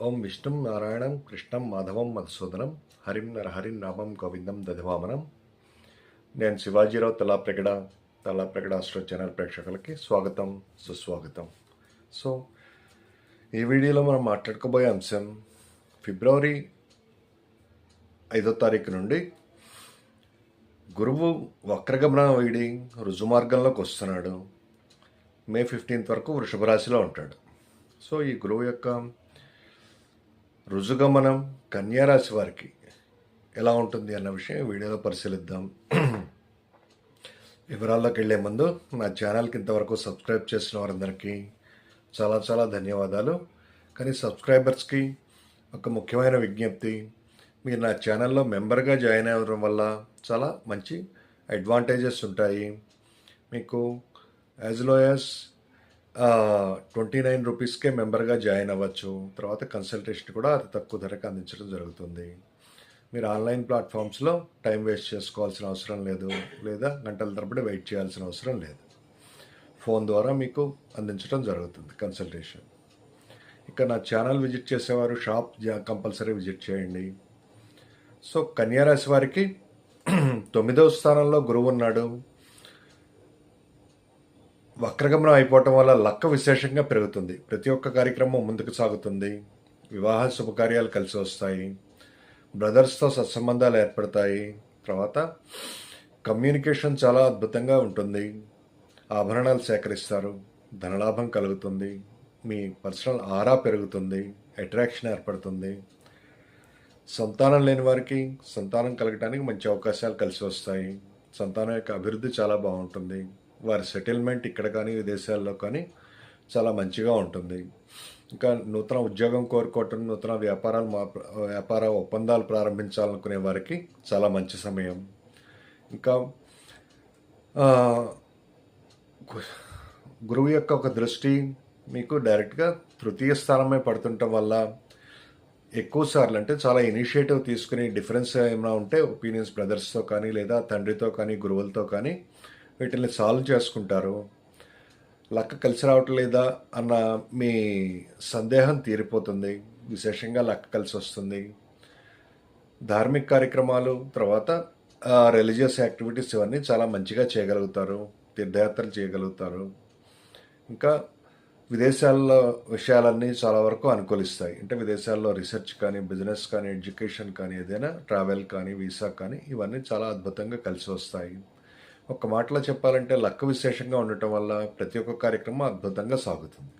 ఓం విష్ణుం నారాయణం కృష్ణం మాధవం మధుసూదనం హరిం నరహరిం నామం గోవిందం దధివామనం. నేను శివాజీరావు తలాప్రగడ ఆస్ట్రో ఛానల్ ప్రేక్షకులకి స్వాగతం, సుస్వాగతం. సో ఈ వీడియోలో మనం మాట్లాడుకోబోయే అంశం ఫిబ్రవరి 5వ తారీఖు నుండి గురువు వక్రగమన వీడి రుజుమార్గంలోకి వస్తున్నాడు. మే 15th వరకు వృషభ రాశిలో ఉంటాడు. సో ఈ గురువు యొక్క రుజుగమనం కన్యారాశి వారికి ఎలా ఉంటుంది అన్న విషయం వీడియోలో పరిశీలిద్దాం. వివరాల్లోకి వెళ్లే ముందు నా ఛానల్కి ఇంతవరకు సబ్స్క్రైబ్ చేసిన వారందరికీ చాలా చాలా ధన్యవాదాలు. కానీ సబ్స్క్రైబర్స్కి ఒక ముఖ్యమైన విజ్ఞప్తి, మీరు నా ఛానల్లో మెంబర్గా జాయిన్ అవ్వడం వల్ల చాలా మంచి అడ్వాంటేజెస్ ఉంటాయి. మీకు యాజ్ లో యాజ్ 29 రూపీస్కే మెంబర్గా జాయిన్ అవ్వచ్చు. తర్వాత కన్సల్టేషన్ కూడా అతి తక్కువ ధరకు అందించడం జరుగుతుంది. మీరు ఆన్లైన్ ప్లాట్ఫామ్స్లో టైం వేస్ట్ చేసుకోవాల్సిన అవసరం లేదు, లేదా గంటల తరబడి వెయిట్ చేయాల్సిన అవసరం లేదు. ఫోన్ ద్వారా మీకు అందించడం జరుగుతుంది కన్సల్టేషన్. ఇక నా ఛానల్ విజిట్ చేసేవారు షాప్ కంపల్సరీ విజిట్ చేయండి. సో కన్యారాశి వారికి 9వ స్థానంలో గురువు ఉన్నాడు. వక్రగమనం అయిపోవటం వల్ల లక్క విశేషంగా పెరుగుతుంది. ప్రతి ఒక్క కార్యక్రమం ముందుకు సాగుతుంది. వివాహ శుభకార్యాలు కలిసి వస్తాయి. బ్రదర్స్తో సత్సంబంధాలు ఏర్పడతాయి. తర్వాత కమ్యూనికేషన్ చాలా అద్భుతంగా ఉంటుంది. ఆభరణాలు సేకరిస్తారు. ధనలాభం కలుగుతుంది. మీ పర్సనల్ ఆరా పెరుగుతుంది. అట్రాక్షన్ ఏర్పడుతుంది. సంతానం లేని వారికి సంతానం కలగటానికి మంచి అవకాశాలు కలిసి వస్తాయి. సంతానం యొక్క అభివృద్ధి చాలా బాగుంటుంది. వారి సెటిల్మెంట్ ఇక్కడ కానీ విదేశాల్లో కానీ చాలా మంచిగా ఉంటుంది. ఇంకా నూతన ఉద్యోగం కోరుకోవటం, నూతన వ్యాపార ఒప్పందాలు ప్రారంభించాలనుకునే వారికి చాలా మంచి సమయం. ఇంకా గురువు యొక్క ఒక దృష్టి మీకు డైరెక్ట్గా తృతీయ స్థానమే పడుతుండటం వల్ల ఎక్కువ సార్లు అంటే చాలా ఇనిషియేటివ్ తీసుకుని డిఫరెన్స్ ఏమైనా ఉంటే ఒపీనియన్స్ బ్రదర్స్తో కానీ లేదా తండ్రితో కానీ గురువులతో కానీ వీటిని సాల్వ్ చేసుకుంటారు. లక్క కలిసి రావటం లేదా అన్న మీ సందేహం తీరిపోతుంది. విశేషంగా లక్క కలిసి వస్తుంది. ధార్మిక కార్యక్రమాలు, తర్వాత రిలీజియస్ యాక్టివిటీస్ ఇవన్నీ చాలా మంచిగా చేయగలుగుతారు. తీర్థయాత్రలు చేయగలుగుతారు. ఇంకా విదేశాల్లో విషయాలన్నీ చాలా వరకు అనుకూలిస్తాయి. అంటే విదేశాల్లో రీసెర్చ్ కానీ, బిజినెస్ కానీ, ఎడ్యుకేషన్ కానీ, ఏదైనా ట్రావెల్ కానీ, వీసా కానీ ఇవన్నీ చాలా అద్భుతంగా కలిసి వస్తాయి. ఒక్క మాటలో చెప్పాలంటే లక్క విశేషంగా ఉండటం వల్ల ప్రతి ఒక్క కార్యక్రమం అద్భుతంగా సాగుతుంది.